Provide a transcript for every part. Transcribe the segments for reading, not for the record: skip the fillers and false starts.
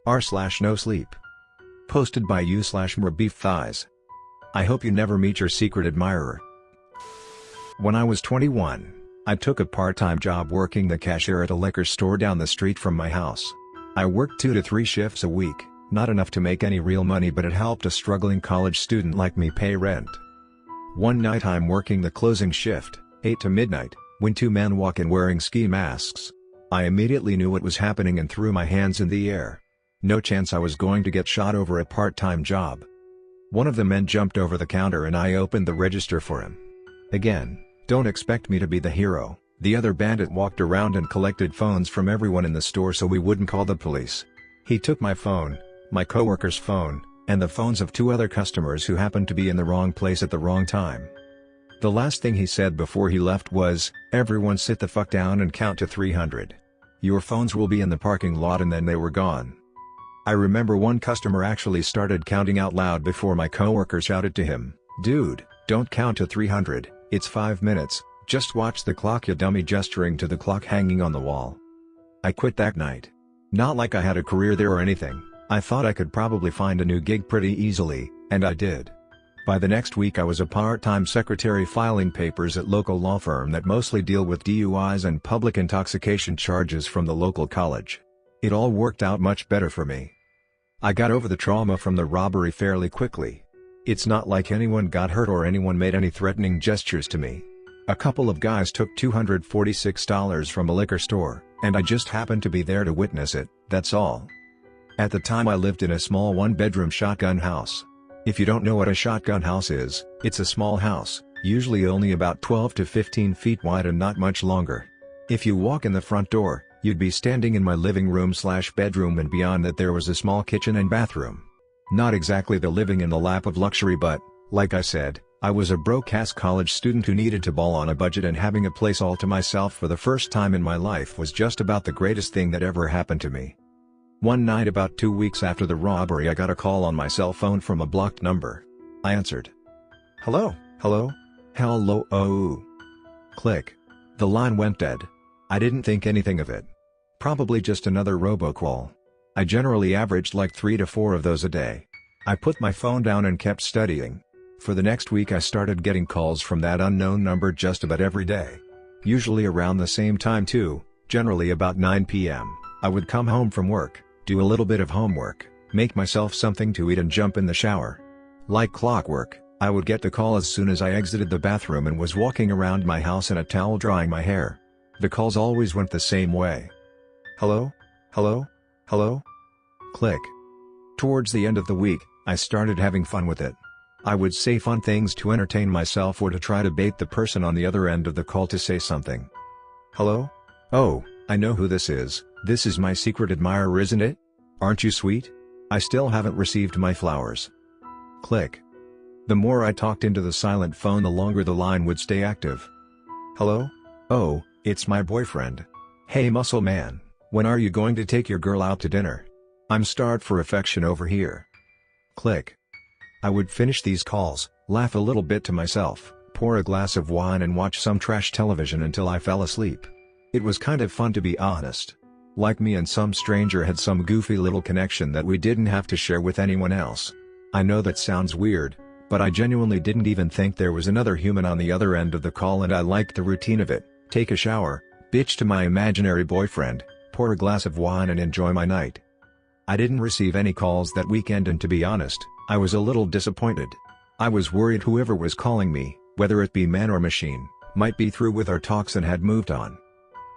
r/NoSleep. Posted by you/mrbeefthighs. I hope you never meet your secret admirer. When I was 21, I took a part-time job working the cashier at a liquor store down the street from my house. I worked 2 to 3 shifts a week, not enough to make any real money, but it helped a struggling college student like me pay rent. One night I'm working the closing shift, 8 to midnight, when 2 men walk in wearing ski masks. I immediately knew what was happening and threw my hands in the air. No chance I was going to get shot over a part-time job. One of the men jumped over the counter and I opened the register for him. Again, don't expect me to be the hero. The other bandit walked around and collected phones from everyone in the store so we wouldn't call the police. He took my phone, my coworker's phone, and the phones of 2 other customers who happened to be in the wrong place at the wrong time. The last thing he said before he left was, "Everyone sit the fuck down and count to 300. Your phones will be in the parking lot," and then they were gone. I remember one customer actually started counting out loud before my coworker shouted to him, "Dude, don't count to 300, it's 5 minutes, just watch the clock, you dummy," gesturing to the clock hanging on the wall. I quit that night. Not like I had a career there or anything, I thought I could probably find a new gig pretty easily, and I did. By the next week I was a part-time secretary filing papers at local law firm that mostly deal with DUIs and public intoxication charges from the local college. It all worked out much better for me. I got over the trauma from the robbery fairly quickly. It's not like anyone got hurt or anyone made any threatening gestures to me. A couple of guys took $246 from a liquor store, and I just happened to be there to witness it, that's all. At the time I lived in a small 1-bedroom shotgun house. If you don't know what a shotgun house is, it's a small house, usually only about 12 to 15 feet wide and not much longer. If you walk in the front door, you'd be standing in my living room/bedroom, and beyond that there was a small kitchen and bathroom. Not exactly the living in the lap of luxury, but, like I said, I was a broke-ass college student who needed to ball on a budget, and having a place all to myself for the first time in my life was just about the greatest thing that ever happened to me. One night about 2 weeks after the robbery I got a call on my cell phone from a blocked number. I answered. "Hello, hello? Hello, oh." Click. The line went dead. I didn't think anything of it. Probably just another robocall. I generally averaged like 3 to 4 of those a day. I put my phone down and kept studying. For the next week I started getting calls from that unknown number just about every day. Usually around the same time too, generally about 9 p.m. I would come home from work, do a little bit of homework, make myself something to eat and jump in the shower. Like clockwork, I would get the call as soon as I exited the bathroom and was walking around my house in a towel drying my hair. The calls always went the same way. "Hello? Hello? Hello?" Click. Towards the end of the week, I started having fun with it. I would say fun things to entertain myself or to try to bait the person on the other end of the call to say something. "Hello? Oh, I know who this is. This is my secret admirer, isn't it? Aren't you sweet? I still haven't received my flowers." Click. The more I talked into the silent phone, the longer the line would stay active. "Hello? Oh, it's my boyfriend. Hey muscle man, when are you going to take your girl out to dinner? I'm starved for affection over here." Click. I would finish these calls, laugh a little bit to myself, pour a glass of wine and watch some trash television until I fell asleep. It was kind of fun, to be honest. Like me and some stranger had some goofy little connection that we didn't have to share with anyone else. I know that sounds weird, but I genuinely didn't even think there was another human on the other end of the call, and I liked the routine of it. Take a shower, bitch to my imaginary boyfriend, pour a glass of wine and enjoy my night. I didn't receive any calls that weekend, and to be honest, I was a little disappointed. I was worried whoever was calling me, whether it be man or machine, might be through with our talks and had moved on.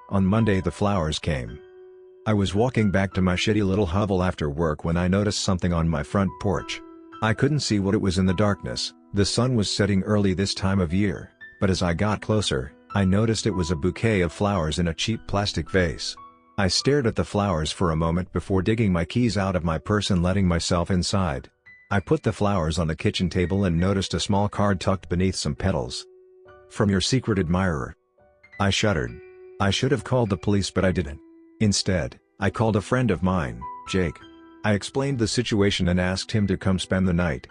On Monday the flowers came. I was walking back to my shitty little hovel after work when I noticed something on my front porch. I couldn't see what it was in the darkness. The sun was setting early this time of year, but as I got closer, I noticed it was a bouquet of flowers in a cheap plastic vase. I stared at the flowers for a moment before digging my keys out of my purse and letting myself inside. I put the flowers on the kitchen table and noticed a small card tucked beneath some petals. "From your secret admirer." I shuddered. I should have called the police, but I didn't. Instead, I called a friend of mine, Jake. I explained the situation and asked him to come spend the night.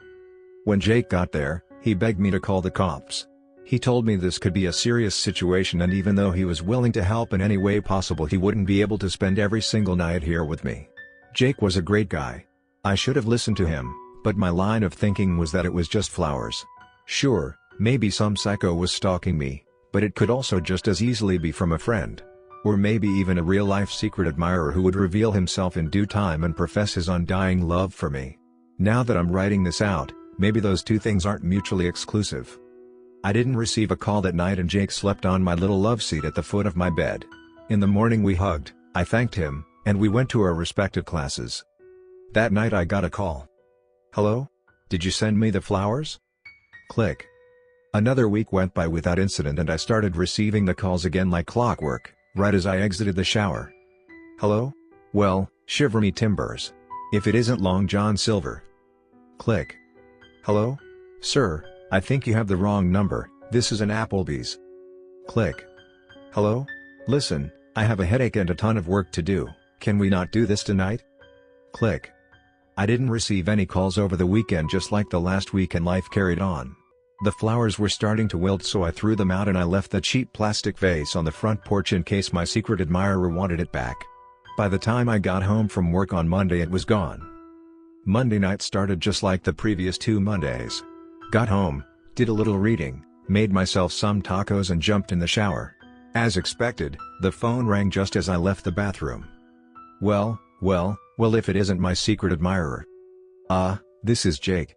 When Jake got there, he begged me to call the cops. He told me this could be a serious situation, and even though he was willing to help in any way possible, he wouldn't be able to spend every single night here with me. Jake was a great guy. I should have listened to him, but my line of thinking was that it was just flowers. Sure, maybe some psycho was stalking me, but it could also just as easily be from a friend. Or maybe even a real-life secret admirer who would reveal himself in due time and profess his undying love for me. Now that I'm writing this out, maybe those two things aren't mutually exclusive. I didn't receive a call that night and Jake slept on my little love seat at the foot of my bed. In the morning we hugged, I thanked him, and we went to our respective classes. That night I got a call. "Hello? Did you send me the flowers?" Click. Another week went by without incident and I started receiving the calls again like clockwork, right as I exited the shower. "Hello? Well, shiver me timbers. If it isn't Long John Silver." Click. "Hello? Sir, I think you have the wrong number, this is an Applebee's." Click. "Hello? Listen, I have a headache and a ton of work to do, can we not do this tonight?" Click. I didn't receive any calls over the weekend just like the last week and life carried on. The flowers were starting to wilt so I threw them out and I left the cheap plastic vase on the front porch in case my secret admirer wanted it back. By the time I got home from work on Monday it was gone. Monday night started just like the previous 2 Mondays. Got home, did a little reading, made myself some tacos and jumped in the shower. As expected, the phone rang just as I left the bathroom. Well, if it isn't my secret admirer. This is Jake.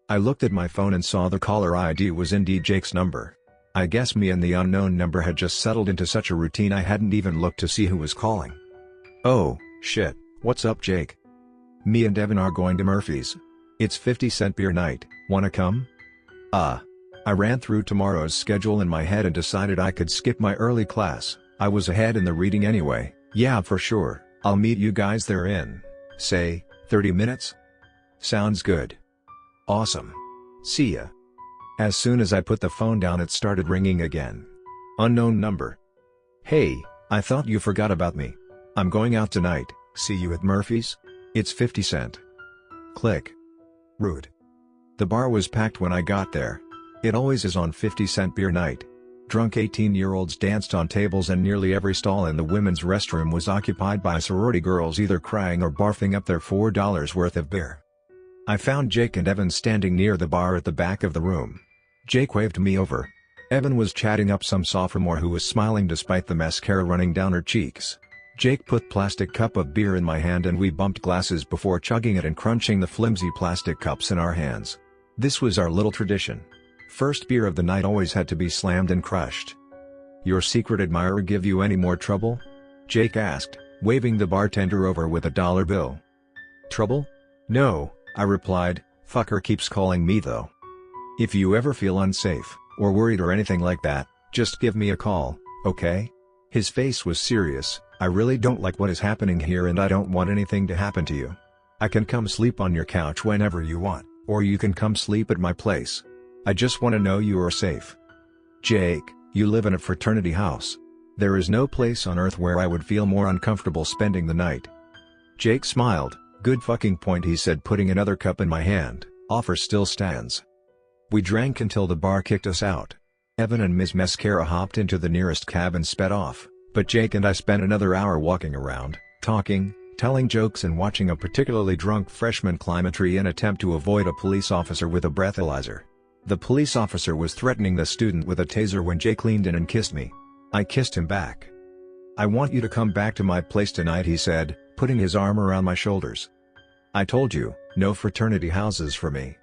I looked at my phone and saw the caller ID was indeed Jake's number. I guess me and the unknown number had just settled into such a routine I hadn't even looked to see who was calling. "Oh, shit, what's up Jake? Me and Evan are going to Murphy's. It's 50-cent beer night, wanna come?" I ran through tomorrow's schedule in my head and decided I could skip my early class. I was ahead in the reading anyway. "Yeah, for sure, I'll meet you guys there in, say, 30 minutes? Sounds good. Awesome. See ya." As soon as I put the phone down it started ringing again. Unknown number. "Hey, I thought you forgot about me. I'm going out tonight, see you at Murphy's? It's 50 cent. Click. Rude. The bar was packed when I got there. It always is on 50-cent beer night. Drunk 18-year-olds danced on tables and nearly every stall in the women's restroom was occupied by sorority girls either crying or barfing up their $4 worth of beer. I found Jake and Evan standing near the bar at the back of the room. Jake waved me over. Evan was chatting up some sophomore who was smiling despite the mascara running down her cheeks. Jake put plastic cup of beer in my hand and we bumped glasses before chugging it and crunching the flimsy plastic cups in our hands. This was our little tradition. First beer of the night always had to be slammed and crushed. "Your secret admirer give you any more trouble?" Jake asked, waving the bartender over with a dollar bill. "Trouble? No," I replied, "fucker keeps calling me though. If you ever feel unsafe, or worried or anything like that, just give me a call, okay?" His face was serious. "I really don't like what is happening here and I don't want anything to happen to you. I can come sleep on your couch whenever you want, or you can come sleep at my place. I just want to know you are safe. Jake, you live in a fraternity house. There is no place on earth where I would feel more uncomfortable spending the night." Jake smiled. "Good fucking point," he said, putting another cup in my hand. "Offer still stands." We drank until the bar kicked us out. Evan and Ms. Mascara hopped into the nearest cab and sped off, but Jake and I spent another hour walking around, talking, telling jokes and watching a particularly drunk freshman climb a tree in attempt to avoid a police officer with a breathalyzer. The police officer was threatening the student with a taser when Jake leaned in and kissed me. I kissed him back. "I want you to come back to my place tonight," he said, putting his arm around my shoulders. "I told you, no fraternity houses for me."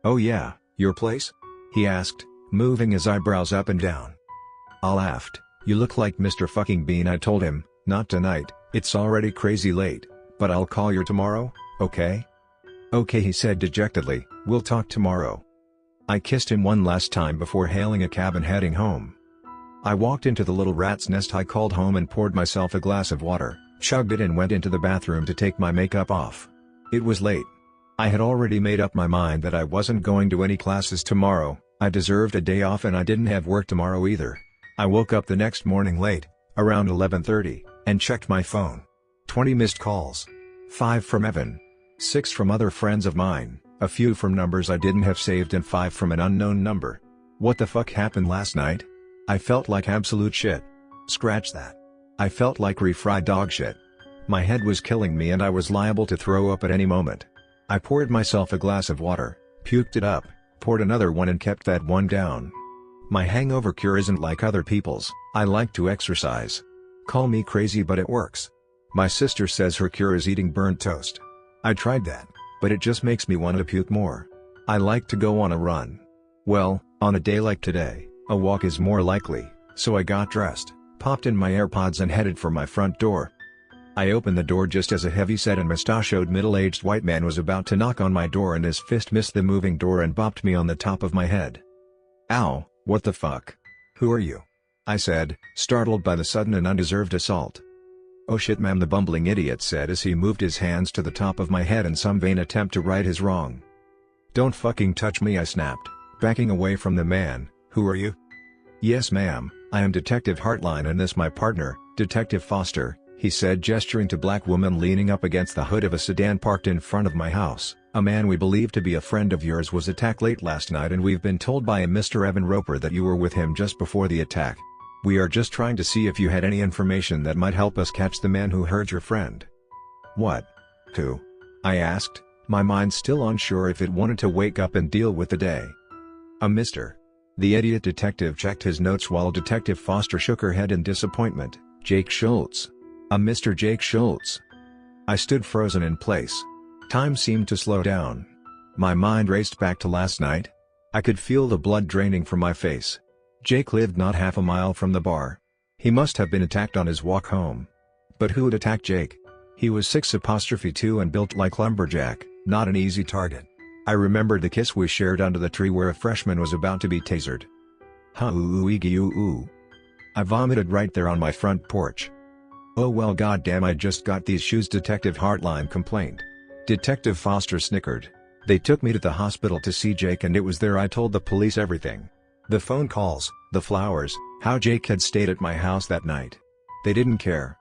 "Oh yeah, your place?" he asked, moving his eyebrows up and down. I laughed. "You look like Mr. Fucking Bean," I told him. "Not tonight, it's already crazy late, but I'll call you tomorrow, okay?" "Okay," he said dejectedly, "we'll talk tomorrow." I kissed him one last time before hailing a cab and heading home. I walked into the little rat's nest I called home and poured myself a glass of water, chugged it and went into the bathroom to take my makeup off. It was late. I had already made up my mind that I wasn't going to any classes tomorrow. I deserved a day off and I didn't have work tomorrow either. I woke up the next morning late, around 11:30, and checked my phone. 20 missed calls. 5 from Evan. 6 from other friends of mine, a few from numbers I didn't have saved and 5 from an unknown number. What the fuck happened last night? I felt like absolute shit. Scratch that. I felt like refried dog shit. My head was killing me and I was liable to throw up at any moment. I poured myself a glass of water, puked it up, poured another one and kept that one down. My hangover cure isn't like other people's. I like to exercise. Call me crazy but it works. My sister says her cure is eating burnt toast. I tried that, but it just makes me want to puke more. I like to go on a run. Well, on a day like today, a walk is more likely, so I got dressed, popped in my AirPods and headed for my front door. I opened the door just as a heavy-set and mustachioed middle-aged white man was about to knock on my door and his fist missed the moving door and bopped me on the top of my head. Ow, what the fuck? Who are you? I said, startled by the sudden and undeserved assault. Oh shit ma'am, the bumbling idiot said as he moved his hands to the top of my head in some vain attempt to right his wrong. Don't fucking touch me, I snapped, backing away from the man. Who are you? Yes ma'am, I am Detective Heartline and this my partner, Detective Foster, he said, gesturing to black woman leaning up against the hood of a sedan parked in front of my house. A man we believe to be a friend of yours was attacked late last night and we've been told by a Mr. Evan Roper that you were with him just before the attack. We are just trying to see if you had any information that might help us catch the man who hurt your friend. What? Who? I asked, my mind still unsure if it wanted to wake up and deal with the day. A Mr. The idiot detective checked his notes while Detective Foster shook her head in disappointment. Jake Schultz. A Mr. Jake Schultz. I stood frozen in place. Time seemed to slow down. My mind raced back to last night. I could feel the blood draining from my face. Jake lived not half a mile from the bar. He must have been attacked on his walk home. But who would attack Jake? He was 6'2" and built like lumberjack, not an easy target. I remembered the kiss we shared under the tree where a freshman was about to be tasered. I vomited right there on my front porch. Oh well, goddamn, I just got these shoes, Detective Heartline complained. Detective Foster snickered. They took me to the hospital to see Jake and it was there I told the police everything. The phone calls, the flowers, how Jake had stayed at my house that night. They didn't care.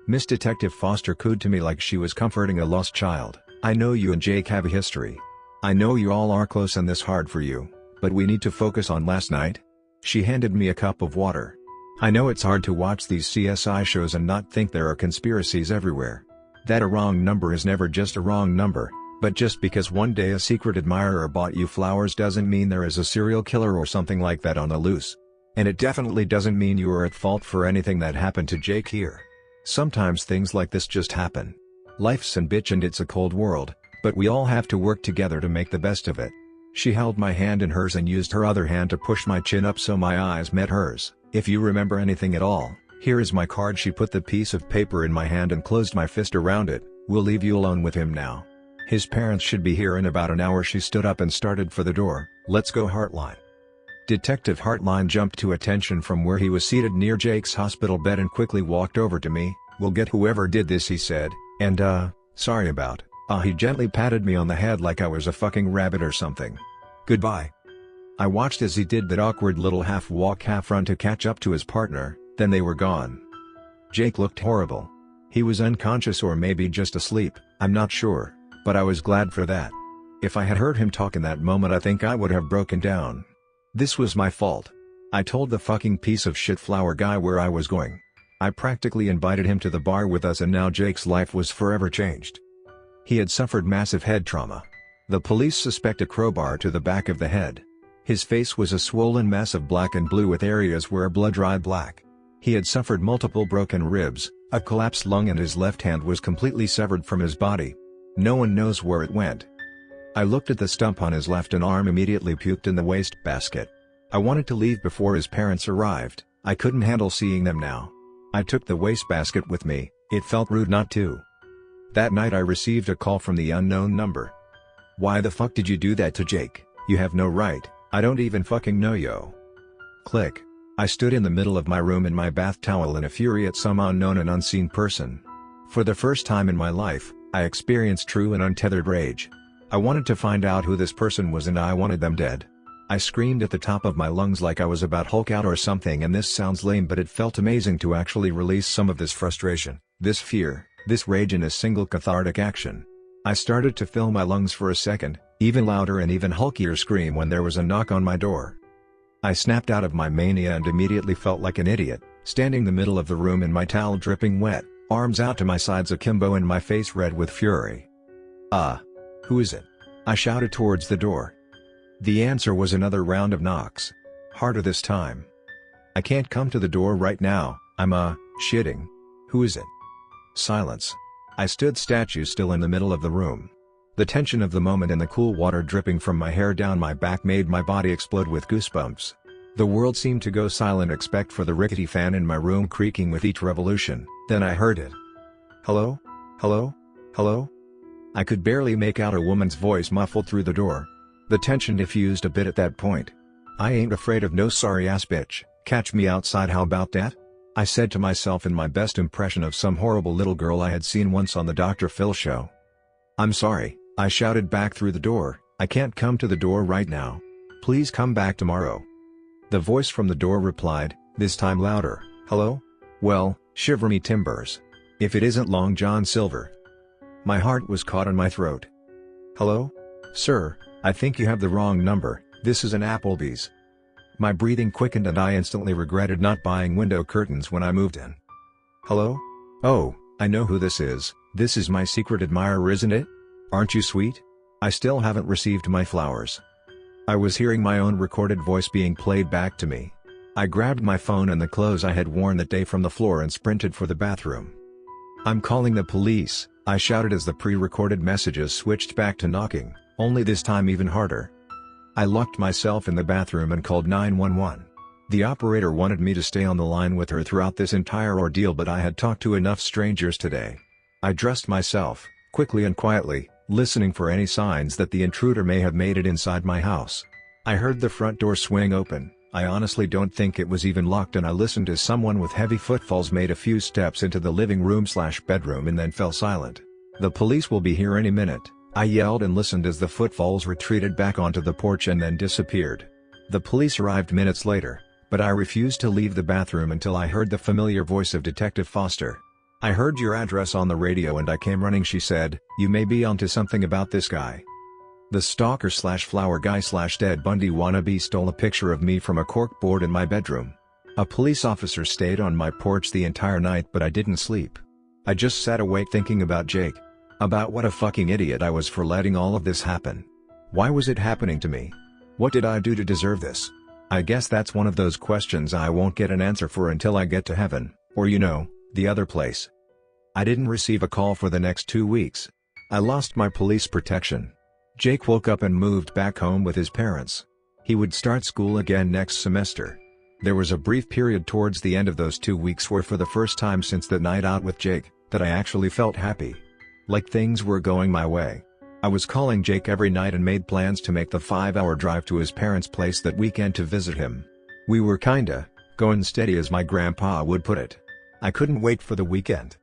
Miss Detective Foster cooed to me like she was comforting a lost child. I know you and Jake have a history. I know you all are close and this hard for you, but we need to focus on last night. She handed me a cup of water. I know it's hard to watch these CSI shows and not think there are conspiracies everywhere. That a wrong number is never just a wrong number, but just because one day a secret admirer bought you flowers doesn't mean there is a serial killer or something like that on the loose. And it definitely doesn't mean you are at fault for anything that happened to Jake here. Sometimes things like this just happen. Life's a bitch and it's a cold world, but we all have to work together to make the best of it. She held my hand in hers and used her other hand to push my chin up so my eyes met hers. If you remember anything at all, here is my card. She put the piece of paper in my hand and closed my fist around it. We'll leave you alone with him now. His parents should be here in about an hour. She stood up and started for the door. Let's go, Heartline. Detective Heartline jumped to attention from where he was seated near Jake's hospital bed and quickly walked over to me. We'll get whoever did this, he said, and sorry about. He gently patted me on the head like I was a fucking rabbit or something. Goodbye. I watched as he did that awkward little half walk half run to catch up to his partner, then they were gone. Jake looked horrible. He was unconscious or maybe just asleep, I'm not sure, but I was glad for that. If I had heard him talk in that moment I think I would have broken down. This was my fault. I told the fucking piece of shit flower guy where I was going. I practically invited him to the bar with us and now Jake's life was forever changed. He had suffered massive head trauma. The police suspect a crowbar to the back of the head. His face was a swollen mess of black and blue with areas where blood dried black. He had suffered multiple broken ribs, a collapsed lung and his left hand was completely severed from his body. No one knows where it went. I looked at the stump on his left and arm, immediately puked in the wastebasket. I wanted to leave before his parents arrived. I couldn't handle seeing them now. I took the wastebasket with me, it felt rude not to. That night I received a call from the unknown number. Why the fuck did you do that to Jake? You have no right, I don't even fucking know yo. Click. I stood in the middle of my room in my bath towel in a fury at some unknown and unseen person. For the first time in my life, I experienced true and untethered rage. I wanted to find out who this person was and I wanted them dead. I screamed at the top of my lungs like I was about Hulk out or something, and this sounds lame but it felt amazing to actually release some of this frustration, this fear, this rage in a single cathartic action. I started to fill my lungs for a second, even louder and even hulkier scream when there was a knock on my door. I snapped out of my mania and immediately felt like an idiot, standing in the middle of the room in my towel dripping wet, arms out to my sides akimbo and my face red with fury. Who is it?" I shouted towards the door. The answer was another round of knocks. Harder this time. "I can't come to the door right now, I'm shitting. Who is it?" Silence. I stood statue still in the middle of the room. The tension of the moment and the cool water dripping from my hair down my back made my body explode with goosebumps. The world seemed to go silent except for the rickety fan in my room creaking with each revolution. Then I heard it. "Hello? Hello? Hello?" I could barely make out a woman's voice muffled through the door. The tension diffused a bit at that point. "I ain't afraid of no sorry ass bitch, catch me outside, how about that?" I said to myself in my best impression of some horrible little girl I had seen once on the Dr. Phil show. "I'm sorry," I shouted back through the door, "I can't come to the door right now. Please come back tomorrow." The voice from the door replied, this time louder, "Hello? Well, shiver me timbers. If it isn't Long John Silver." My heart was caught in my throat. "Hello? Sir, I think you have the wrong number, this is an Applebee's." My breathing quickened and I instantly regretted not buying window curtains when I moved in. "Hello? Oh, I know who this is my secret admirer, isn't it? Aren't you sweet? I still haven't received my flowers." I was hearing my own recorded voice being played back to me. I grabbed my phone and the clothes I had worn that day from the floor and sprinted for the bathroom. "I'm calling the police," I shouted as the pre-recorded messages switched back to knocking, only this time even harder. I locked myself in the bathroom and called 911. The operator wanted me to stay on the line with her throughout this entire ordeal, but I had talked to enough strangers today. I dressed myself, quickly and quietly, listening for any signs that the intruder may have made it inside my house. I heard the front door swing open. I honestly don't think it was even locked, and I listened as someone with heavy footfalls made a few steps into the living room/bedroom and then fell silent. "The police will be here any minute," I yelled and listened as the footfalls retreated back onto the porch and then disappeared. The police arrived minutes later, but I refused to leave the bathroom until I heard the familiar voice of Detective Foster. "I heard your address on the radio and I came running," she said. "You may be onto something about this guy. The stalker/flower guy/Ted Bundy wannabe stole a picture of me from a corkboard in my bedroom. A police officer stayed on my porch the entire night, but I didn't sleep. I just sat awake thinking about Jake. About what a fucking idiot I was for letting all of this happen. Why was it happening to me? What did I do to deserve this? I guess that's one of those questions I won't get an answer for until I get to heaven, or the other place." I didn't receive a call for the next 2 weeks. I lost my police protection. Jake woke up and moved back home with his parents. He would start school again next semester. There was a brief period towards the end of those 2 weeks where, for the first time since the night out with Jake, that I actually felt happy. Like things were going my way. I was calling Jake every night and made plans to make the 5-hour drive to his parents' place that weekend to visit him. We were kinda going steady, as my grandpa would put it. I couldn't wait for the weekend.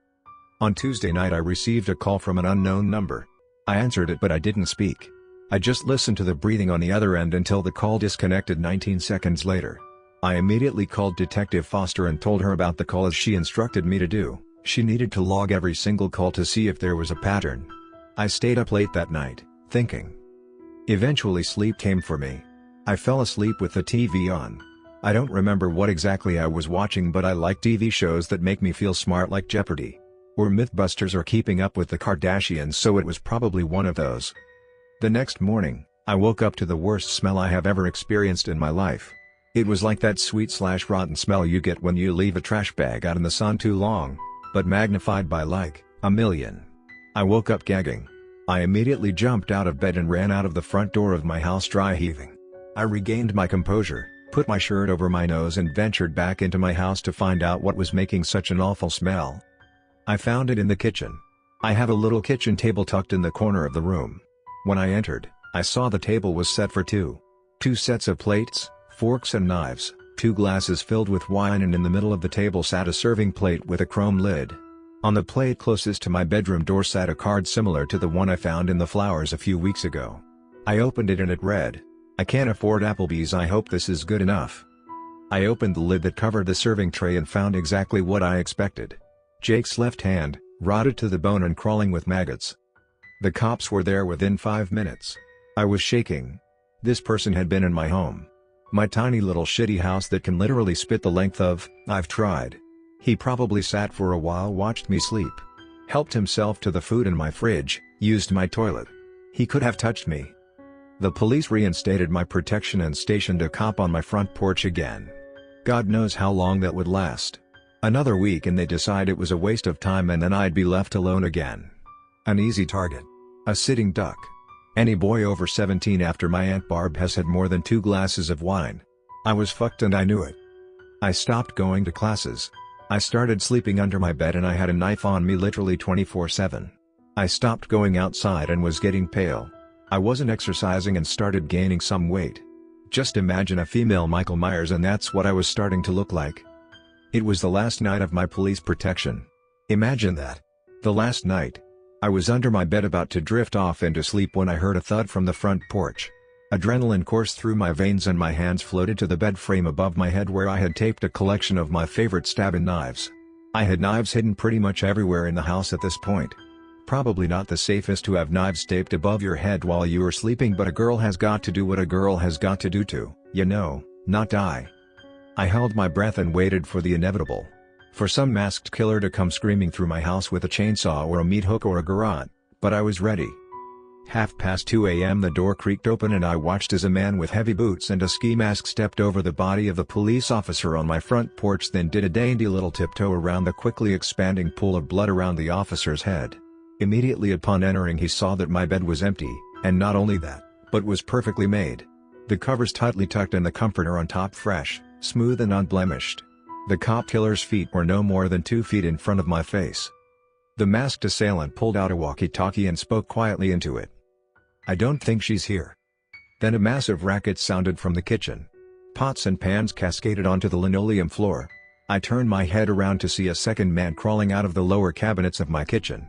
On Tuesday night I received a call from an unknown number. I answered it, but I didn't speak. I just listened to the breathing on the other end until the call disconnected 19 seconds later. I immediately called Detective Foster and told her about the call, as she instructed me to do. She needed to log every single call to see if there was a pattern. I stayed up late that night, thinking. Eventually sleep came for me. I fell asleep with the TV on. I don't remember what exactly I was watching, but I like TV shows that make me feel smart, like Jeopardy! Or Mythbusters or Keeping Up with the Kardashians, so it was probably one of those. The next morning, I woke up to the worst smell I have ever experienced in my life. It was like that sweet/rotten smell you get when you leave a trash bag out in the sun too long, but magnified by like a million. I woke up gagging. I immediately jumped out of bed and ran out of the front door of my house, dry heaving. I regained my composure, put my shirt over my nose and ventured back into my house to find out what was making such an awful smell. I found it in the kitchen. I have a little kitchen table tucked in the corner of the room. When I entered, I saw the table was set for two sets of plates, forks and knives, 2 glasses filled with wine, and in the middle of the table sat a serving plate with a chrome lid. On the plate closest to my bedroom door sat a card similar to the one I found in the flowers a few weeks ago. I opened it and it read, "I can't afford Applebee's, I hope this is good enough." I opened the lid that covered the serving tray and found exactly what I expected. Jake's left hand, rotted to the bone and crawling with maggots. The cops were there within 5 minutes. I was shaking. This person had been in my home. My tiny little shitty house that can literally spit the length of, I've tried. He probably sat for a while, watched me sleep, helped himself to the food in my fridge, used my toilet. He could have touched me. The police reinstated my protection and stationed a cop on my front porch again. God knows how long that would last. Another week and they decide it was a waste of time and then I'd be left alone again. An easy target. A sitting duck. Any boy over 17 after my Aunt Barb has had more than 2 glasses of wine. I was fucked and I knew it. I stopped going to classes. I started sleeping under my bed and I had a knife on me literally 24/7. I stopped going outside and was getting pale. I wasn't exercising and started gaining some weight. Just imagine a female Michael Myers and that's what I was starting to look like. It was the last night of my police protection. Imagine that. The last night. I was under my bed about to drift off into sleep when I heard a thud from the front porch. Adrenaline coursed through my veins and my hands floated to the bed frame above my head where I had taped a collection of my favorite stabbing knives. I had knives hidden pretty much everywhere in the house at this point. Probably not the safest to have knives taped above your head while you are sleeping, but a girl has got to do what a girl has got to do to, not die. I held my breath and waited for the inevitable. For some masked killer to come screaming through my house with a chainsaw or a meat hook or a garrote, but I was ready. 2:30 a.m. the door creaked open and I watched as a man with heavy boots and a ski mask stepped over the body of the police officer on my front porch, then did a dainty little tiptoe around the quickly expanding pool of blood around the officer's head. Immediately upon entering he saw that my bed was empty, and not only that, but was perfectly made. The covers tightly tucked and the comforter on top fresh, smooth and unblemished. The cop killer's feet were no more than 2 feet in front of my face. The masked assailant pulled out a walkie-talkie and spoke quietly into it. "I don't think she's here." Then a massive racket sounded from the kitchen. Pots and pans cascaded onto the linoleum floor. I turned my head around to see a second man crawling out of the lower cabinets of my kitchen.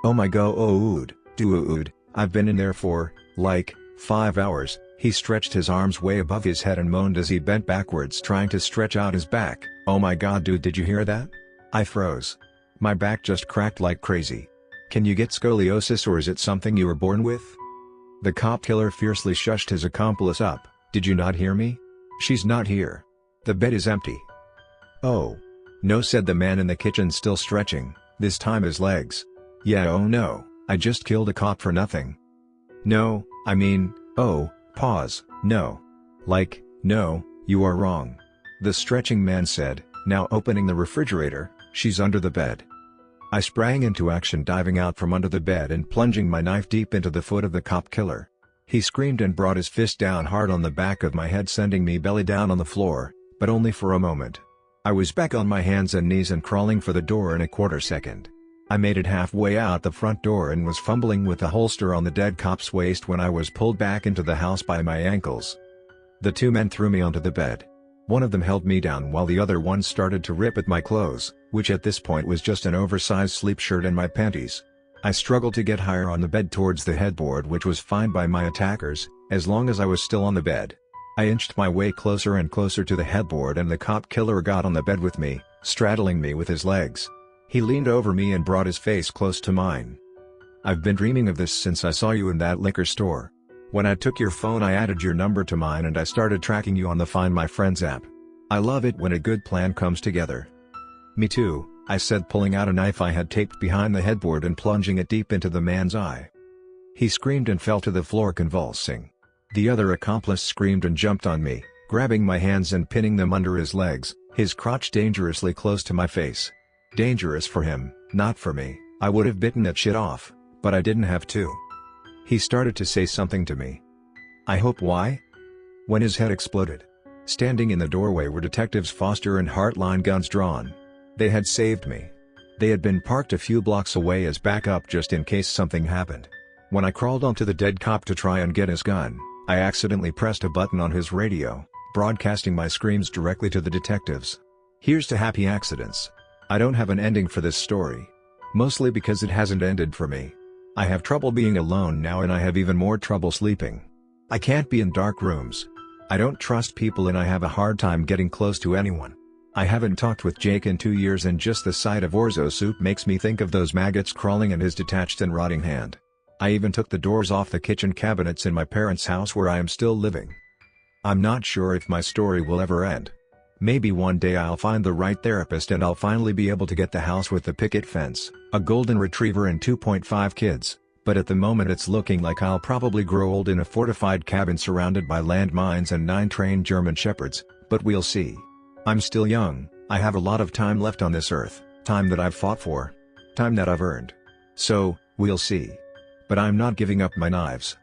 "Oh my god, dude, I've been in there for, 5 hours, he stretched his arms way above his head and moaned as he bent backwards trying to stretch out his back. "Oh my god dude, did you hear that?" I froze. My back just cracked like crazy. "Can you get scoliosis or is it something you were born with?" The cop killer fiercely shushed his accomplice up. "Did you not hear me? She's not here. The bed is empty." "Oh. No," said the man in the kitchen, still stretching, this time his legs. "Yeah, oh no, I just killed a cop for nothing." "No, I mean, pause, no. No, you are wrong." The stretching man said, now opening the refrigerator, "She's under the bed." I sprang into action, diving out from under the bed and plunging my knife deep into the foot of the cop killer. He screamed and brought his fist down hard on the back of my head, sending me belly down on the floor, but only for a moment. I was back on my hands and knees and crawling for the door in a quarter second. I made it halfway out the front door and was fumbling with the holster on the dead cop's waist when I was pulled back into the house by my ankles. The 2 men threw me onto the bed. One of them held me down while the other one started to rip at my clothes, which at this point was just an oversized sleep shirt and my panties. I struggled to get higher on the bed towards the headboard, which was fine by my attackers, as long as I was still on the bed. I inched my way closer and closer to the headboard and the cop killer got on the bed with me, straddling me with his legs. He leaned over me and brought his face close to mine. "I've been dreaming of this since I saw you in that liquor store. When I took your phone I added your number to mine and I started tracking you on the Find My Friends app. I love it when a good plan comes together." "Me too," I said, pulling out a knife I had taped behind the headboard and plunging it deep into the man's eye. He screamed and fell to the floor convulsing. The other accomplice screamed and jumped on me, grabbing my hands and pinning them under his legs, his crotch dangerously close to my face. Dangerous for him, not for me. I would have bitten that shit off, but I didn't have to. He started to say something to me. I hope why? When his head exploded. Standing in the doorway were Detectives Foster and Hartline, guns drawn. They had saved me. They had been parked a few blocks away as backup just in case something happened. When I crawled onto the dead cop to try and get his gun, I accidentally pressed a button on his radio, broadcasting my screams directly to the detectives. Here's to happy accidents. I don't have an ending for this story. Mostly because it hasn't ended for me. I have trouble being alone now and I have even more trouble sleeping. I can't be in dark rooms. I don't trust people and I have a hard time getting close to anyone. I haven't talked with Jake in 2 years and just the sight of orzo soup makes me think of those maggots crawling in his detached and rotting hand. I even took the doors off the kitchen cabinets in my parents' house where I am still living. I'm not sure if my story will ever end. Maybe one day I'll find the right therapist and I'll finally be able to get the house with the picket fence, a golden retriever and 2.5 kids, but at the moment it's looking like I'll probably grow old in a fortified cabin surrounded by landmines and 9 trained German shepherds, but we'll see. I'm still young, I have a lot of time left on this earth, time that I've fought for. Time that I've earned. So, we'll see. But I'm not giving up my knives.